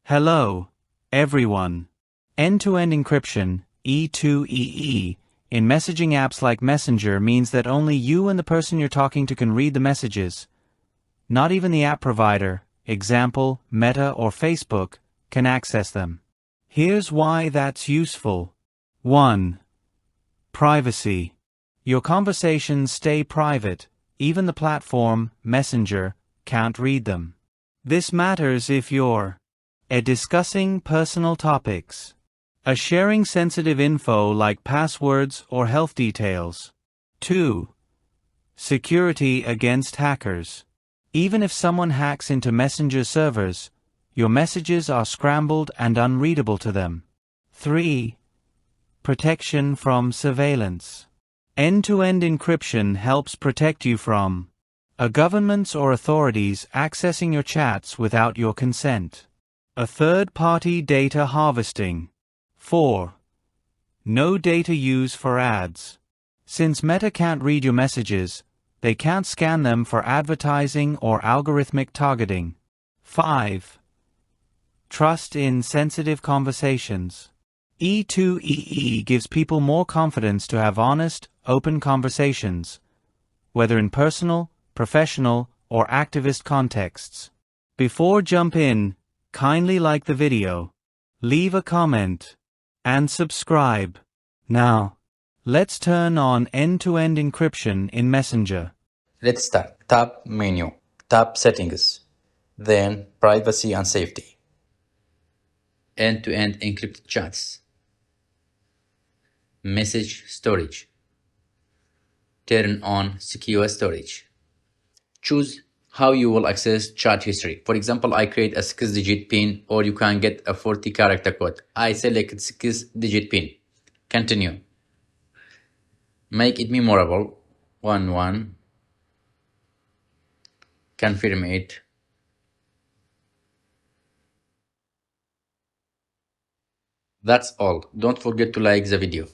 Hello, everyone. End-to-end encryption, E2EE, in messaging apps like Messenger means that only you and the person you're talking to can read the messages. Not even the app provider, example, Meta or Facebook, can access them. Here's why that's useful. 1. Privacy. Your conversations stay private. Even the platform, Messenger, can't read them. This matters if you're discussing personal topics, sharing sensitive info like passwords or health details. 2. Security against hackers. Even if someone hacks into Messenger servers, your messages are scrambled and unreadable to them. 3. Protection from surveillance. End-to-end encryption helps protect you from governments or authorities accessing your chats without your consent. Third-party data harvesting. 4. No data use for ads. Since Meta can't read your messages, they can't scan them for advertising or algorithmic targeting. 5. Trust in sensitive conversations. E2EE gives people more confidence to have honest, open conversations, whether in personal, professional, or activist contexts. Before jump in, kindly like the video, leave a comment, and subscribe. Now, let's turn on end-to-end encryption in Messenger. Let's start. Tap Menu, tap Settings, then Privacy and Safety. End-to-end encrypted chats. Message storage. Turn on secure storage. Choose how you will access chat history. For example, I create a 6-digit PIN, or you can get a 40-character code. I select 6-digit PIN. Continue. Make it memorable. 11. Confirm it. That's all. Don't forget to like the video.